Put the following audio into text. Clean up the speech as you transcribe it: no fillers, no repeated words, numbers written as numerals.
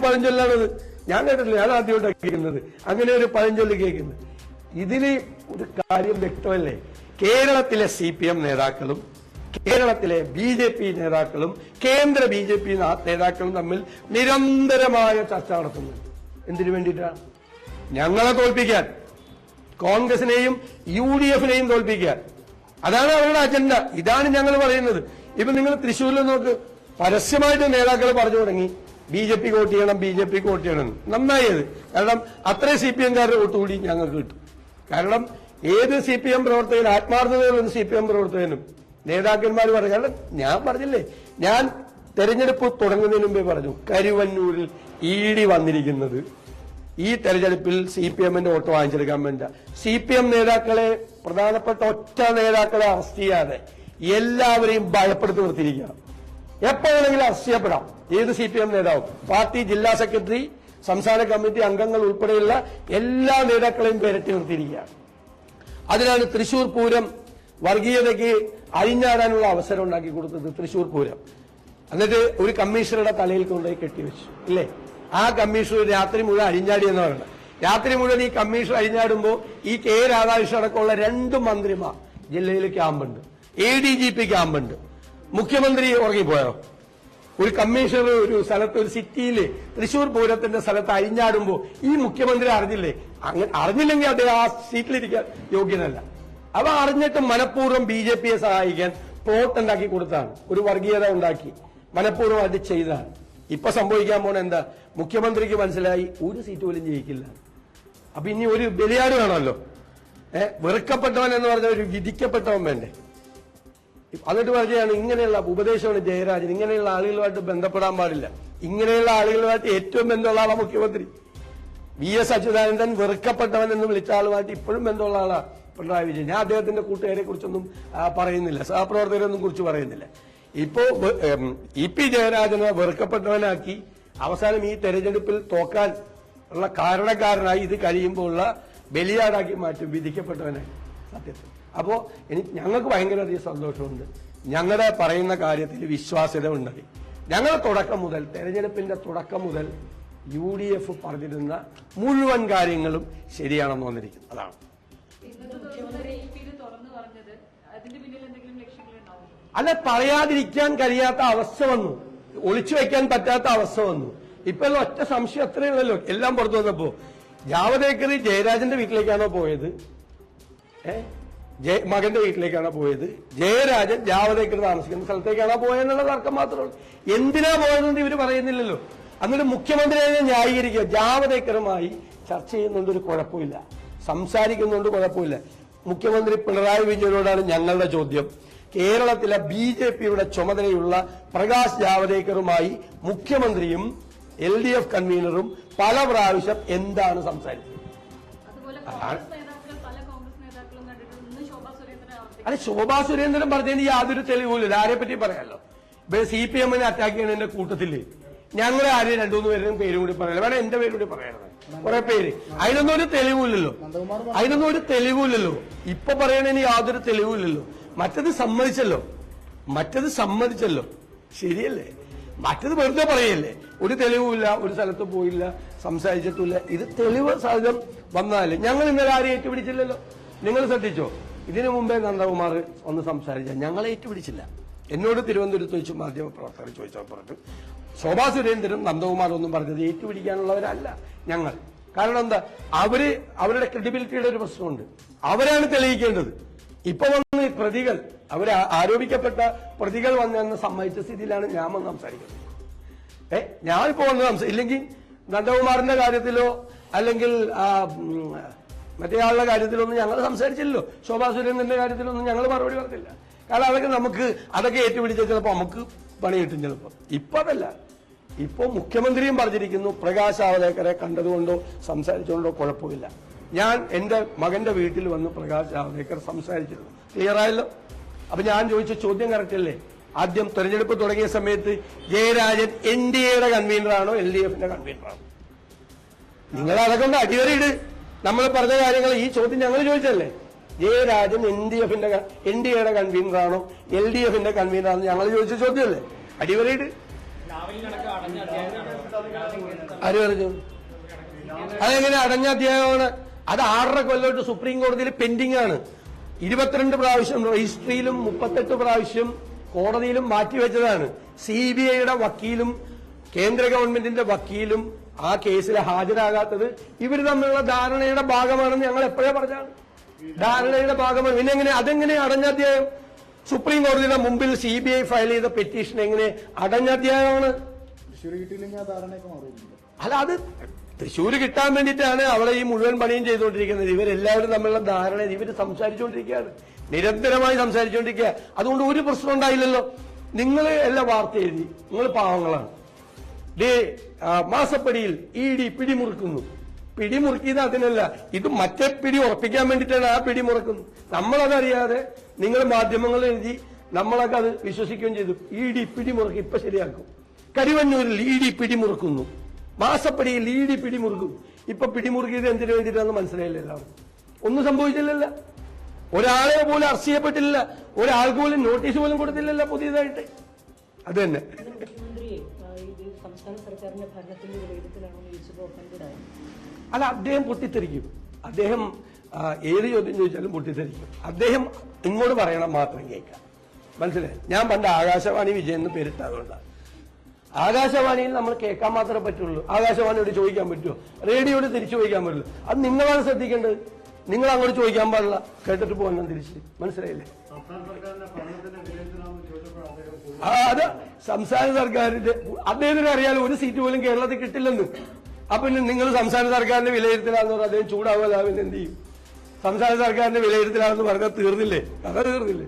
പഴഞ്ചൊല്ലാണത്. ഞാൻ കേട്ടിട്ടില്ല, ഞാൻ ആദ്യമായിട്ടാണ് കേൾക്കുന്നത് അങ്ങനെ ഒരു പഴഞ്ചൊല്ല് കേൾക്കുന്നത്. ഇതിന് ഒരു കാര്യം വ്യക്തമല്ലേ? കേരളത്തിലെ CPM നേതാക്കളും കേരളത്തിലെ BJP നേതാക്കളും കേന്ദ്ര BJP നേതാക്കളും തമ്മിൽ നിരന്തരമായ ചർച്ച നടത്തുന്നുണ്ട്. എന്തിനു വേണ്ടിയിട്ടാണ്? ഞങ്ങളെ തോൽപ്പിക്കാൻ, കോൺഗ്രസിനെയും UDF-നെയും തോൽപ്പിക്കാൻ. അതാണ് അവരുടെ അജണ്ട. ഇതാണ് ഞങ്ങൾ പറയുന്നത്. ഇപ്പൊ നിങ്ങൾ തൃശ്ശൂരിൽ നോക്ക്, പരസ്യമായിട്ട് നേതാക്കൾ പറഞ്ഞു തുടങ്ങി BJP വോട്ട് ചെയ്യണം, BJP വോട്ട് ചെയ്യണം. നന്നായത്. കാരണം അത്രയും CPM-കാരുടെ വോട്ട് കൂടി ഞങ്ങൾക്ക് കിട്ടും. കാരണം ഏത് CPM പ്രവർത്തകനും, ആത്മാർത്ഥതയുള്ള CPM പ്രവർത്തകനും നേതാക്കന്മാർ പറഞ്ഞു. കാരണം ഞാൻ പറഞ്ഞില്ലേ, ഞാൻ തെരഞ്ഞെടുപ്പ് തുടങ്ങുന്നതിന് മുമ്പേ പറഞ്ഞു, കരുവന്നൂരിൽ ED വന്നിരിക്കുന്നത് ഈ തെരഞ്ഞെടുപ്പിൽ CPM-ന്റെ വോട്ട് വാങ്ങിച്ചെടുക്കാൻ വേണ്ട. CPM നേതാക്കളെ, പ്രധാനപ്പെട്ട ഒറ്റ നേതാക്കളെ അറസ്റ്റ് ചെയ്യാതെ എല്ലാവരെയും ഭയപ്പെടുത്തി നിർത്തിയിരിക്കുകയാണ്. എപ്പോ വേണമെങ്കിലും അറസ്റ്റ് ചെയ്യപ്പെടാം ഏത് CPM നേതാവും. പാർട്ടി ജില്ലാ സെക്രട്ടറി, സംസ്ഥാന കമ്മിറ്റി അംഗങ്ങൾ ഉൾപ്പെടെയുള്ള എല്ലാ നേതാക്കളെയും പേരട്ടി നിർത്തിയിരിക്കുകയാണ്. അതിനാണ് തൃശൂർ പൂരം വർഗീയതയ്ക്ക് അഴിഞ്ഞാടാനുള്ള അവസരം ഉണ്ടാക്കി കൊടുത്തത്. തൃശൂർ പൂരം എന്നിട്ട് ഒരു കമ്മീഷണറുടെ തലയിൽ കൊണ്ടുപോയി കെട്ടിവെച്ചു, ഇല്ലേ? ആ കമ്മീഷണർ രാത്രി മുഴുവൻ അഴിഞ്ഞാടി എന്ന് പറയുന്നത്. രാത്രി മുഴുവൻ ഈ കമ്മീഷണർ അഴിഞ്ഞാടുമ്പോൾ ഈ K. രാധാകൃഷ്ണൻ അടക്കമുള്ള 2 മന്ത്രിമാർ ജില്ലയിൽ ക്യാമ്പുണ്ട്, ADGP ക്യാമ്പുണ്ട്. മുഖ്യമന്ത്രി ഉറങ്ങിപ്പോയോ? ഒരു കമ്മീഷണർ ഒരു സ്ഥലത്ത്, ഒരു സിറ്റിയില് തൃശൂർ പൂരത്തിന്റെ സ്ഥലത്ത് അഴിഞ്ഞാടുമ്പോ ഈ മുഖ്യമന്ത്രി അറിഞ്ഞില്ലേ? അങ്ങനെ അറിഞ്ഞില്ലെങ്കിൽ അദ്ദേഹം ആ സീറ്റിലിരിക്കാൻ യോഗ്യനല്ല. അവ അറിഞ്ഞിട്ട് മനഃപൂർവ്വം BJP-യെ സഹായിക്കാൻ പ്ലോട്ട് ഉണ്ടാക്കി കൊടുത്താണ്, ഒരു വർഗീയത ഉണ്ടാക്കി മനഃപൂർവ്വം അത് ചെയ്താണ്. ഇപ്പൊ സംഭവിക്കാൻ പോണ എന്താ? മുഖ്യമന്ത്രിക്ക് മനസ്സിലായി ഒരു സീറ്റ് പോലും ജയിക്കില്ല. അപ്പൊ ഇനി ഒരു ബലിയാട് വേണമല്ലോ. വെറുക്കപ്പെട്ടവൻ എന്ന് പറഞ്ഞ ഒരു വിധിക്കപ്പെട്ടവൻ വേണ്ടേ? എന്നിട്ട് പറയുകയാണ് ഇങ്ങനെയുള്ള ഉപദേശമാണ് ജയരാജൻ, ഇങ്ങനെയുള്ള ആളുകളുമായിട്ട് ബന്ധപ്പെടാൻ പാടില്ല. ഇങ്ങനെയുള്ള ആളുകളുമായിട്ട് ഏറ്റവും ബന്ധമുള്ള ആളാണ് മുഖ്യമന്ത്രി. VS അച്യുതാനന്ദൻ വെറുക്കപ്പെട്ടവൻ എന്ന് വിളിച്ച ആളുമായിട്ട് ഇപ്പോഴും ബന്ധമുള്ള ആളാണ് പിണറായി വിജയൻ. ഞാൻ അദ്ദേഹത്തിന്റെ കൂട്ടുകാരെ കുറിച്ചൊന്നും പറയുന്നില്ല, സഹപ്രവർത്തകരൊന്നും കുറിച്ച് പറയുന്നില്ല. ഇപ്പോ EP ജയരാജനെ വെറുക്കപ്പെട്ടവനാക്കി അവസാനം ഈ തെരഞ്ഞെടുപ്പിൽ തോക്കാൻ ഉള്ള കാരണക്കാരനായി ഇത് കഴിയുമ്പോൾ ഉള്ള ബലിയാടാക്കി മാറ്റും, വിധിക്കപ്പെട്ടവനായി സത്യത്തിൽ. അപ്പോ ഞങ്ങൾക്ക് ഭയങ്കരധികം സന്തോഷമുണ്ട്. ഞങ്ങളുടെ പറയുന്ന കാര്യത്തിൽ വിശ്വാസ്യത ഉണ്ടായി. ഞങ്ങൾ തുടക്കം മുതൽ, തെരഞ്ഞെടുപ്പിന്റെ തുടക്കം മുതൽ UDF പറഞ്ഞിരുന്ന മുഴുവൻ കാര്യങ്ങളും ശരിയാണെന്ന് വന്നിരിക്കുന്നു. അതാണ്. അല്ല, പറയാതിരിക്കാൻ കഴിയാത്ത അവസ്ഥ വന്നു, ഒളിച്ചു വെക്കാൻ പറ്റാത്ത അവസ്ഥ വന്നു. ഇപ്പൊ ഒറ്റ സംശയം അത്രയേ ഉള്ളല്ലോ. എല്ലാം പുറത്തു വന്നപ്പോ ജാവദേക്കർ ജയരാജന്റെ വീട്ടിലേക്കാണോ പോയത്? മകന്റെ വീട്ടിലേക്കാണോ പോയത്? ജയരാജൻ ജാവദേക്കർ താമസിക്കുന്ന സ്ഥലത്തേക്കാണോ പോയെന്നുള്ള തർക്കം മാത്രമേ ഉള്ളൂ. എന്തിനാ പോയതെന്ന് ഇവര് പറയുന്നില്ലല്ലോ. എന്നിട്ട് മുഖ്യമന്ത്രിയെ ന്യായീകരിക്കുക. ജാവദേക്കറുമായി ചർച്ച ചെയ്യുന്നുണ്ട്, ഒരു കുഴപ്പമില്ല, സംസാരിക്കുന്നുണ്ട്, കുഴപ്പമില്ല. മുഖ്യമന്ത്രി പിണറായി വിജയനോടാണ് ഞങ്ങളുടെ ചോദ്യം. കേരളത്തിലെ BJP-യുടെ ചുമതലയുള്ള പ്രകാശ് ജാവദേക്കറുമായി മുഖ്യമന്ത്രിയും LDF കൺവീനറും പല പ്രാവശ്യം എന്താണ് സംസാരിച്ചത്? അല്ല, ശോഭാ സുരേന്ദ്രൻ പറഞ്ഞതിന് യാതൊരു തെളിവുമില്ല. ആരെ പറ്റി പറയാമല്ലോ? CPM-നെ അറ്റാക്ക് ചെയ്യുന്നതിന്റെ കൂട്ടത്തില് ഞങ്ങൾ ആരെയും 2-3 പേരും പേരും കൂടി പറയാം, വേണം എന്റെ പേരും കൂടി പറയണത്, കുറെ പേര്. അതിനൊന്നും ഒരു തെളിവില്ലല്ലോ. ഇപ്പൊ പറയണതിന് യാതൊരു തെളിവില്ലല്ലോ. മറ്റത് സമ്മതിച്ചല്ലോ, ശരിയല്ലേ? മറ്റത് വെറുതെ പറയല്ലേ, ഒരു തെളിവുമില്ല, ഒരു സ്ഥലത്ത് പോയില്ല, സംസാരിച്ചിട്ടില്ല. ഇത് തെളിവ് സഹിതം വന്നാലേ. ഞങ്ങൾ ഇന്നലെ ആരെയും ഏറ്റുപിടിച്ചില്ലല്ലോ. നിങ്ങൾ ശ്രദ്ധിച്ചോ? ഇതിനു മുമ്പേ നന്ദകുമാർ ഒന്ന് സംസാരിച്ച ഞങ്ങളെ ഏറ്റുപിടിച്ചില്ല. എന്നോട് തിരുവനന്തപുരത്ത് വെച്ച് മാധ്യമപ്രവർത്തകർ ചോദിച്ചപ്പോൾ പറഞ്ഞു, ശോഭാ സുരേന്ദ്രനും നന്ദകുമാറും ഒന്നും പറഞ്ഞത് ഏറ്റുപിടിക്കാനുള്ളവരല്ല ഞങ്ങൾ. കാരണം എന്താ? അവരുടെ ക്രെഡിബിലിറ്റിയുടെ ഒരു പ്രശ്നമുണ്ട്. അവരാണ് തെളിയിക്കേണ്ടത്. ഇപ്പൊ വന്ന് പ്രതികൾ, അവരെ ആരോപിക്കപ്പെട്ട പ്രതികൾ വന്നെന്ന് സമ്മതിച്ച സ്ഥിതിയിലാണ് ഞാൻ വന്ന് സംസാരിക്കുന്നത്. ഞാനിപ്പോ വന്ന് ഇല്ലെങ്കിൽ നന്ദകുമാറിന്റെ കാര്യത്തിലോ അല്ലെങ്കിൽ മറ്റേയാളുടെ കാര്യത്തിലൊന്നും ഞങ്ങൾ സംസാരിച്ചില്ലല്ലോ. ശോഭാ സുരേന്ദ്രന്റെ കാര്യത്തിലൊന്നും ഞങ്ങൾ മറുപടി പറഞ്ഞില്ല. കാരണം അതൊക്കെ ഏറ്റുപിടിച്ച ചിലപ്പോൾ നമുക്ക് പണി കിട്ടും ചിലപ്പോൾ. ഇപ്പൊ അതല്ല. ഇപ്പോ മുഖ്യമന്ത്രിയും പറഞ്ഞിരിക്കുന്നു, പ്രകാശ് ജാവദേക്കറെ കണ്ടതുകൊണ്ടോ സംസാരിച്ചുകൊണ്ടോ കുഴപ്പമില്ല. ഞാൻ എന്റെ മകന്റെ വീട്ടിൽ വന്ന് പ്രകാശ് ജാവദേക്കർ സംസാരിച്ചിരുന്നു. ക്ലിയർ ആയല്ലോ? അപ്പൊ ഞാൻ ചോദിച്ച ചോദ്യം കറക്റ്റ് അല്ലേ? ആദ്യം തെരഞ്ഞെടുപ്പ് തുടങ്ങിയ സമയത്ത് ജയരാജൻ NDA-യുടെ കൺവീനറാണോ LDF-ന്റെ കൺവീനറാണോ? നിങ്ങൾ അതൊക്കെ കൊണ്ട് അടിവരയിട്. നമ്മൾ പറഞ്ഞ കാര്യങ്ങൾ ഈ ചോദ്യം ഞങ്ങൾ ചോദിച്ചല്ലേ? ജയരാജൻ NDA-യുടെ കൺവീനറാണോ LDF-ന്റെ കൺവീനറാണോ ഞങ്ങൾ ചോദിച്ച ചോദ്യമല്ലേ? അടിവരയിട്. ആര് പറഞ്ഞു? അതെങ്ങനെ അടഞ്ഞ അധ്യായമാണ്? അത് 6.5 കൊല്ലമായിട്ട് സുപ്രീം കോടതിയിൽ പെൻഡിംഗ് ആണ്. 22 പ്രാവശ്യം രജിസ്ട്രിയിലും 38 പ്രാവശ്യം കോടതിയിലും മാറ്റിവെച്ചതാണ്. CBIയുടെ വക്കീലും കേന്ദ്ര ഗവൺമെന്റിന്റെ വക്കീലും ആ കേസിൽ ഹാജരാകാത്തത് ഇവർ തമ്മിലുള്ള ധാരണയുടെ ഭാഗമാണെന്ന് ഞങ്ങൾ എപ്പോഴേ പറഞ്ഞാണ്. ധാരണയുടെ ഭാഗമാണ്. പിന്നെ എങ്ങനെ അതെങ്ങനെ അടഞ്ഞ അധ്യായം? സുപ്രീം കോടതിയുടെ മുമ്പിൽ CBI ഫയൽ ചെയ്ത പെറ്റീഷൻ എങ്ങനെ അടഞ്ഞ അധ്യായമാണ്? അല്ല, അത് തൃശ്ശൂർ കിട്ടാൻ വേണ്ടിയിട്ടാണ് അവിടെ ഈ മുഴുവൻ പണിയും ചെയ്തുകൊണ്ടിരിക്കുന്നത്. ഇവരെല്ലാവരും തമ്മിലുള്ള ധാരണ ഇവർ സംസാരിച്ചുകൊണ്ടിരിക്കുകയാണ്, നിരന്തരമായി സംസാരിച്ചുകൊണ്ടിരിക്കുക. അതുകൊണ്ട് ഒരു പ്രശ്നം ഉണ്ടായില്ലല്ലോ. നിങ്ങൾ എല്ലാ വാർത്ത എഴുതി, നിങ്ങൾ പാവങ്ങളാണ്. മാസപ്പടിയിൽ ED പിടിമുറുക്കുന്നു. പിടിമുറുക്കിയത് അതിനല്ല, ഇത് മറ്റേ പിടി ഉറപ്പിക്കാൻ വേണ്ടിയിട്ടാണ് ആ പിടി മുറുക്കുന്നത്. നമ്മളതറിയാതെ നിങ്ങൾ മാധ്യമങ്ങൾ എഴുതി, നമ്മളൊക്കെ അത് വിശ്വസിക്കുകയും ചെയ്തു. ED പിടിമുറുക്കി ഇപ്പൊ ശരിയാക്കും. കരിവന്നൂരിൽ ED പിടിമുറുക്കുന്നു, മാസപ്പടിയിൽ ED പിടിമുറുക്കുന്നു. ഇപ്പൊ പിടിമുറുക്കിയത് എന്തിനു വേണ്ടിയിട്ടാണെന്ന് മനസ്സിലായില്ല. എല്ലാവരും ഒന്നും സംഭവിച്ചില്ലല്ലോ. ഒരാളെ പോലും അറസ്റ്റ് ചെയ്യപ്പെട്ടില്ല, ഒരാൾക്ക് പോലും നോട്ടീസ് പോലും കൊടുത്തില്ലല്ലോ പുതിയതായിട്ട്. അത് തന്നെ. അല്ല, അദ്ദേഹം പൊട്ടിത്തെറിക്കും. അദ്ദേഹം ഏത് ചോദ്യം ചോദിച്ചാലും പൊട്ടിത്തെറിക്കും. അദ്ദേഹം ഇങ്ങോട്ട് പറയണം മാത്രം കേൾക്കാം. മനസ്സിലായി? ഞാൻ പണ്ട് ആകാശവാണി വിജയൻ എന്ന് പേരിട്ടതുകൊണ്ടാണ്. ആകാശവാണിയിൽ നമ്മൾ കേൾക്കാൻ മാത്രമേ പറ്റുള്ളൂ. ആകാശവാണിയോട് ചോദിക്കാൻ പറ്റുമോ? റേഡിയോട് തിരിച്ചു ചോദിക്കാൻ പറ്റുള്ളൂ. അത് നിങ്ങളാണ് ശ്രദ്ധിക്കേണ്ടത്. നിങ്ങൾ അങ്ങോട്ട് ചോദിക്കാൻ പാടില്ല, കേട്ടിട്ട് പോകാൻ തിരിച്ച്. മനസ്സിലായില്ലേ? അത് സംസ്ഥാന സർക്കാരിന്റെ അദ്ദേഹത്തിന് അറിയാലോ ഒരു സീറ്റ് പോലും കേരളത്തിൽ കിട്ടില്ലെന്ന്. അപ്പൊ നിങ്ങൾ സംസ്ഥാന സർക്കാരിന്റെ വിലയിരുത്തലാന്ന് പറഞ്ഞാൽ അദ്ദേഹം ചൂടാവുക. എന്ത് ചെയ്യും? സംസ്ഥാന സർക്കാരിന്റെ വിലയിരുത്തലാണെന്ന് പറഞ്ഞാൽ തീർന്നില്ലേ? കഥ തീർന്നില്ലേ?